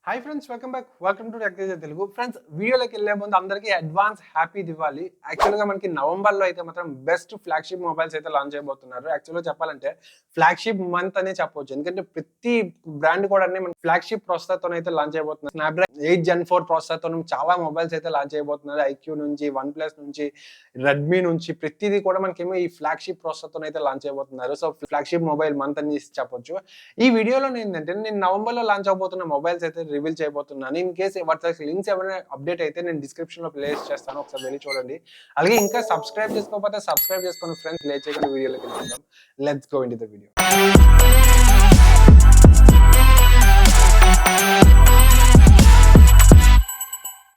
Hi friends, welcome to TEJA Telugu. Friends, వీడియోలోకి వెళ్ళే ముందు అందరికీ అడ్వాన్స్ హ్యాపీ దివాళీ. యాక్చువల్గా మనకి నవంబర్లో అయితే మాత్రం బెస్ట్ ఫ్లాగ్షిప్ మొబైల్స్ అయితే లాంచ్ చేయబోతున్నారు. యాక్చువల్గా చెప్పాలంటే ఫ్లాగ్షిప్ మంత్ అనే చెప్పవచ్చు. ఎందుకంటే ప్రతి బ్రాండ్ కూడా మన ఫ్లాగ్షిప్ ప్రాసెసర్తో అయితే లాంచ్ చేయబోతున్నారు. స్నాప్డ్రాగన్ 8 Gen 4 ప్రాసెసర్తో చాలా మొబైల్స్ అయితే లాంచ్ చేయబోతున్నారు. ఐక్యూ నుంచి, వన్ ప్లస్ నుంచి, రెడ్మీ నుంచి ప్రతిదీ కూడా మనకేమో ఈ ఫ్లాగ్షిప్ ప్రాసెసర్తో అయితే లాంచ్ చేయబోతున్నారు. సో ఫ్లాగ్షిప్ మొబైల్ మంత్ అని చెప్పొచ్చు. ఈ వీడియోలో ఏంటంటే నేను నవంబర్లో లాంచ్ అవబోతున్న మొబైల్స్ అయితే రివీల్ చేయబోతున్నాను. ఇన్ కేస్ వాటి లింక్స్ ఏమైనా అప్డేట్ అయితే నేను డిస్క్రిప్షన్ లో ప్లేస్ చేస్తాను, ఒకసారి వెళ్ళి చూడండి. అలాగే ఇంకా సబ్స్క్రైబ్ చేసుకోకపోతే సబ్స్క్రైబ్ చేసుకోండి ఫ్రెండ్స్. లేట్ చేయకుండా వీడియోలోకి వెళ్దాం. Let's go into the video.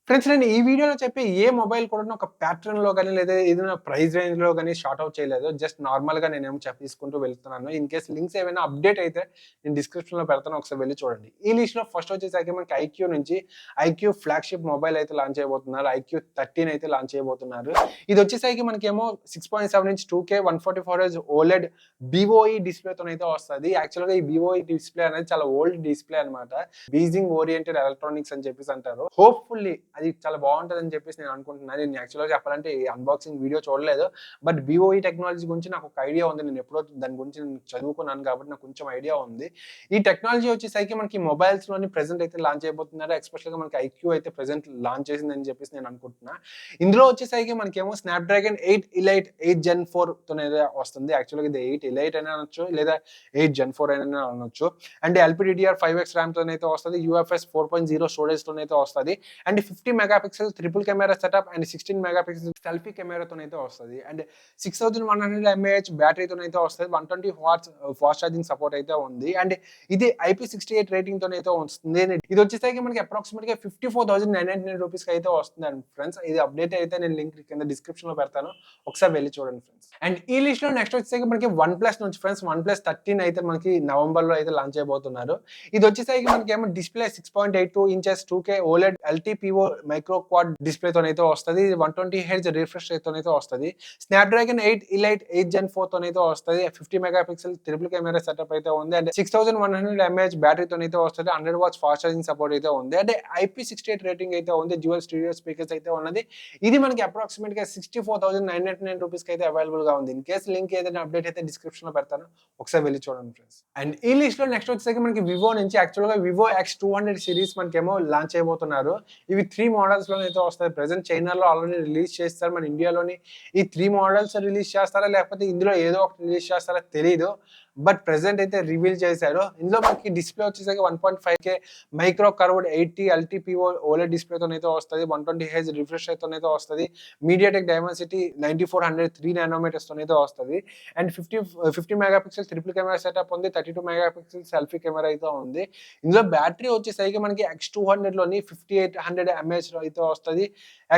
Friends, నేను ఈ వీడియోలో చెప్పే ఏ మొబైల్ కూడా ఒక ప్యాటర్న్ లో కానీ లేదా ఏదైనా ప్రైస్ రేంజ్ లో కానీ షార్ట్ అవుట్ చేయలేదు. జస్ట్ నార్మల్ గా నేనేమో తీసుకుంటూ వెళ్తున్నాను. ఇన్ కేస్ లింక్స్ ఏమైనా అప్డేట్ అయితే నేను డిస్క్రిప్షన్ లో పెడతాను, ఒకసారి వెళ్ళి చూడండి. ఈ లిస్ట్ లో ఫస్ట్ వచ్చేసరికి మనకి ఐక్యూ నుంచి ఐక్యూ ఫ్లాగ్షిప్ మొబైల్ అయితే లాంచ్ చేయబోతున్నారు. ఐక్యూ 13 అయితే లాంచ్ చేయబోతున్నారు. ఇది వచ్చేసరికి మనకేమో 6.7 inch 2K 144Hz OLED BOE డిస్ప్లేతో అయితే వస్తుంది. యాక్చువల్ గా ఈ BOE డిస్ప్లే అనేది చాలా ఓల్డ్ డిస్ప్లే అనమాట. బీజింగ్ ఓరియంటెడ్ ఎలక్ట్రానిక్స్ అని చెప్పేసి అంటారు. హోప్ఫుల్లీ అది చాలా బాగుంటుంది అని చెప్పేసి నేను అనుకుంటున్నాను. నేను యాక్చువల్గా చెప్పాలంటే ఈ అన్బాక్సింగ్ వీడియో చూడలేదు, బట్ BOE టెక్నాలజీ గురించి నాకు ఒక ఐడియా ఉంది. నేను ఎప్పుడో దాని గురించి చదువుకున్నాను కాబట్టి నాకు కొంచెం ఐడియా ఉంది. ఈ టెక్నాలజీ వచ్చేసరికి మనకి మొబైల్స్ లోని ప్రెసెంట్ అయితే లాంచ్ అయిపోతున్నారు. ఎస్పెషల్ గా మనకి ఐక్యూ అయితే ప్రెసెంట్ లాంచ్ చేసిందని చెప్పేసి నేను అనుకుంటున్నా. ఇందులో వచ్చేసరికి మనకేమో స్నాప్డ్రాగన్ 8 Elite 8 Gen 4 తోనే వస్తుంది. యాక్చువల్గా ఇది 8 Elite అయినా అనొచ్చు, లేదా 8 Gen 4 అయినా అనొచ్చు. అండ్ LPDDR5X ర్యామ్ తోనైతే వస్తుంది. UFS 4.0 స్టోరేజ్ తోనైతే వస్తుంది. And 50 megapixel triple camera setup and 16 megapixel selfie కెమెరాతోనైతే వస్తుంది. అండ్ 6100 mAh బ్యాటరీతోనైతే వస్తుంది. 120 వాట్స్ ఫాస్ట్ ఛార్జింగ్ సపోర్ట్ అయితే ఉంది. అండ్ ఇది IP68 రేటింగ్ తోనైతే వస్తుంది. ఇది వచ్చేసరికి మనకి అప్రాక్సిమేట్ గా 54,999 రూపీస్ కి అయితే వస్తుంది ఫ్రెండ్స్. ఇది అప్డేట్ అయితే నేను లింక్ కింద డిస్క్రిప్షన్ లో పెడతాను, ఒకసారి వెళ్ళి చూడండి ఫ్రెండ్స్. అండ్ ఈ లిస్ట్ లో నెక్స్ట్ వచ్చేసరికి మనకి వన్ ప్లస్ నుంచి ఫ్రెండ్స్, వన్ ప్లస్ 13 అయితే మనకి నవంబర్ లో అయితే లాంచ్ చేయబోతున్నారు. ఇది వచ్చేసరికి మనకి ఏమో display 6.82 inches 2K OLED LTPO micro quad display తోనైతే వస్తుంది. 120 Hz రిఫ్రెష్ రేట్ తోనైతే వస్తుంది. స్నాప్డ్రాగన్ 8 Elite 8 Gen 4 తోనైతే వస్తుంది. 50 మెగాపిక్సెల్ ట్రిపుల్ కెమెరా సెటప్ అయితే ఉంది. అండ్ 6100 mAh బ్యాటరీ తోనైతే వస్తుంది. 100 వాట్స్ ఫాస్ట్ ఛార్జింగ్ సపోర్ట్ అయితే ఉంది. అంటే IP68 రేటింగ్ అయితే ఉంది. డ్యూయల్ స్టీరియో స్పీకర్స్ అయితే ఉన్నది. ఇది మనకి అప్రాక్సిమేట్ గా 64,999 రూపీస్ కి అయితే అవైలబుల్ గా ఉంది. ఇన్ కేస్ లింక్ ఏదైనా అప్డేట్ అయితే డిస్క్రిప్షన్ లో పెడతాను, ఒకసారి వెళ్ళి చూడండి ఫ్రెండ్స్. అండ్ ఈ లిస్ట్ లో నెక్స్ట్ వచ్చేసరికి మనకి వివో నుంచి యాక్చువల్ గా వివో X200 సిరీస్ మనకేమో లాంచ్ చేయబోతున్నారు. ఇవి 3 మోడల్స్ లో అయితే వస్తాయి. ప్రెసెంట్ చైనాలో ఆల్రెడీ రిలీజ్ చేస్తారు. మన ఇండియాలోని ఈ 3 మోడల్స్ రిలీజ్ చేస్తారా లేకపోతే ఇందులో ఏదో ఒకటి రిలీజ్ చేస్తారా తెలియదు, బట్ ప్రెసెంట్ అయితే రివీల్ చేశారు. ఇందులో మనకి డిస్ప్లే వచ్చేసరికి 1.5K micro curved 80 LTPO OLED display తోనైతే వస్తుంది. 120 Hz రిఫ్రెష్ రేట్ తోనైతే వస్తుంది. మీడియాటెక్ డైమెన్సిటీ 9400 3 నానోమీటర్స్ తోనైతే వస్తుంది. And 50 megapixel triple camera setup ఉంది. 32 మెగాపిక్సెల్ సెల్ఫీ కెమెరా అయితే ఉంది. ఇందులో బ్యాటరీ వచ్చేసరికి మనకి X200 లోని 5800 mAh అయితే వస్తుంది.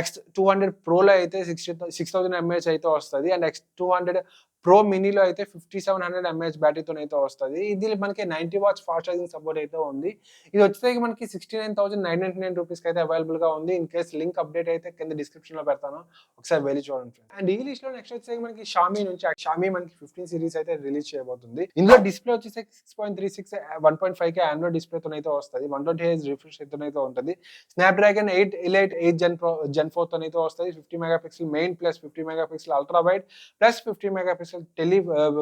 X200 ప్రోలో అయితే 6000 mAh అయితే వస్తుంది. అండ్ X200 ప్రో మినీలో అయితే 5700 mAh బ్యాటరీతో అయితే వస్తుంది. ఇది మనకి 90 వాట్స్ ఫాస్ట్ ఛార్జింగ్ సపోర్ట్ అయితే ఉంది. ఇది వచ్చేసరికి మనకి 69,999 రూపీస్ అయితే అవైలబుల్ గా ఉంది. ఇన్ కేస్ లింక్ అప్డేట్ అయితే కింద డిస్క్రిప్షన్ లో పెడతాను, ఒకసారి వెళ్ళి చూడండి. అండ్ ఈ లిస్ట్ లో నెక్స్ట్ వచ్చేసరికి మనకి షామీ నుంచి మనకి 15 సిరీస్ అయితే రిలీజ్ చేయబోతుంది. ఇందులో డిస్ప్లే వచ్చేసరికి 6.36 1.5K AMOLED డిస్ప్లే తో అయితే వస్తుంది. 120 Hz రిఫ్రెష్ రేట్ అయితే ఉంటుంది. స్నాప్డ్రాగన్ 8 Elite 8 Gen 4 తో అయితే వస్తుంది. 50 megapixel main plus 50 megapixel ultra wide plus 50 megapixel tele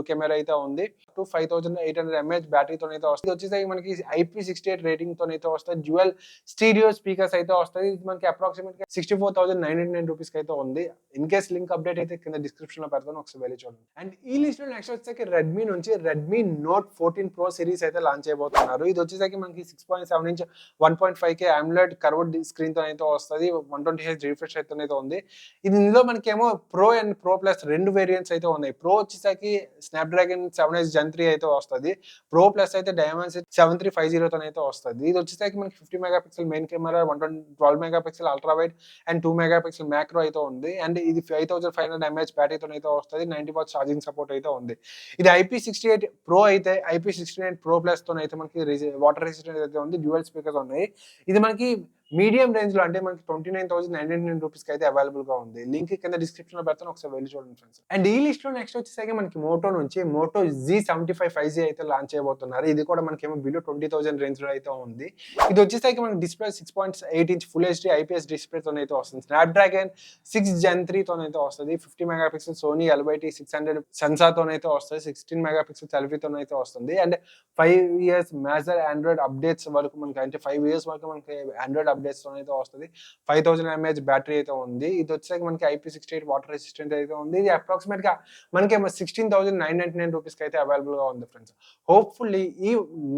camera అయితే ఉంది. 5800 mAh బ్యాటరీతో అయితే వస్తుంది. వచ్చేసరికి మనకి IP68 రేటింగ్ తో అయితే వస్తుంది. డ్యూయల్ స్టీరియో స్పీకర్స్ అయితే వస్తుంది. ఇది మనకి అప్రాక్సిమేట్ గా 64,999 రూపీస్ అయితే ఉంది. ఇన్ కేస్ లింక్ అప్డేట్ అయితే కింద డిస్క్రిప్షన్ లో పెడతాను, ఒకసారి వెళ్ళి చూడండి. అండ్ ఈ లిస్ట్ లో నెక్స్ట్ వచ్చేసరికి రెడ్మీ నుంచి రెడ్మీ నోట్ 14 ప్రో సిరీస్ అయితే లాంచ్ చేయబోతున్నారు. ఇది వచ్చేసరికి మనకి 6.7 inch 1.5K AMOLED curved screen తో అయితే వస్తుంది. 120 Hz రిఫ్రెష్ రేట్ అయితే ఉంది. ఇందులో మనకేమో ప్రో అండ్ ప్రో ప్లస్ రెండు వేరియంట్స్ అయితే ఉన్నాయి. ప్రో వచ్చేసరికి స్నాప్డ్రాగన్ 7H Gen 3 అయితే వస్తుంది. ప్రో ప్లస్ అయితే డైమెన్సిటీ 7350 తో అయితే వస్తుంది. ఇది వచ్చేసరికి మనకి 50 megapixel main camera, 12 megapixel ultra wide and 2 megapixel macro అయితే ఉంది. అండ్ ఇది 5500 mAh బ్యాటరీతో అయితే వస్తుంది. 90 వాట్స్ ఛార్జింగ్ సపోర్ట్ అయితే ఉంది. ఇది IP68 ప్రో అయితే IP69 ప్రో ప్లస్ తో అయితే మనకి వాటర్ రెసిస్టెంట్ అయితే ఉంది. డ్యూయల్ స్పీకర్స్ ఉన్నాయి. ఇది మనకి మీడియం రేంజ్‌లో అంటే మనకి 29,999 రూపీస్‌కి అయితే అవైలబుల్‌గా ఉంది. లింక్ కింద డిస్క్రిప్షన్‌లో పెడతాను. ఒకసారి వెళ్లి చూడండి ఫ్రెండ్స్. అండ్ ఈ లిస్ట్‌లో నెక్స్ట్ వచ్చేసరికి మనకి మోటో నుంచి మోటో జీ75 5జీ అయితే లాంచ్ చేయబోతున్నారు. ఇది కూడా మనకేమో బిలో 20,000 రేంజ్‌లో అయితే ఉంది. ఇది వచ్చేసరికి మనకి display 6.8 inch full HD IPS డిస్‌ప్లేతోనైతే వస్తుంది. స్నాప్‌డ్రాగన్ 6 జెన్ 3 తోనైతే వస్తది. 50 మెగా పిక్సెల్ సోనీ ఎల్‌వైటీ 600 సెన్సార్‌తోనైతే వస్తది. 16 మెగా పిక్సెల్ సెల్ఫీతోనైతే వస్తుంది. And 5 years major Android updates వరకు మనకి అంటే 5 ఇయర్స్ వరకు మనకి ఆండ్రాయిడ్ అప్డేట్స్‌తోనైతే వస్తది. 5000 ఎంఏహెచ్ బ్యాటరీ అయితే ఉంది. ఇది వచ్చేసరికి మనకి IP68 వాటర్ రెసిస్టెంట్ అయితే ఉంది. ఇది అప్రాక్సిమేట్‌గా మనకేమో 16,999 రూపీస్‌కి అయితే అవైలబుల్‌గా ఉంది ఫ్రెండ్స్. హోప్‌ఫుల్లీ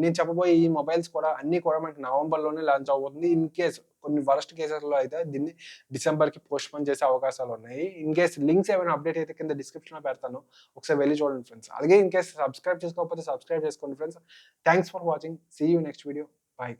నేను చెప్పబోయే ఈ మొబైల్స్ కూడా అన్నీ కూడా మనకి నవంబర్‌లోనే లాంచ్ అవ్వబోతుంది. ఇన్ కేస్ కొన్ని వరస్ట్ కేసెస్‌లో అయితే దీన్ని డిసెంబర్‌కి పోస్ట్‌పోన్ చేసే అవకాశాలున్నాయి. ఇన్ కేస్ లింక్స్ ఏమైనా అప్డేట్ అయితే కింద డిస్క్రిప్షన్‌లో పెడతాను. ఒకసారి వెళ్లి చూడండి ఫ్రెండ్స్. అలాగే ఇన్ కేస్ సబ్స్క్రైబ్ చేసుకోకపోతే సబ్స్క్రైబ్ చేసుకోండి friends. Thanks for watching. See you next video. By.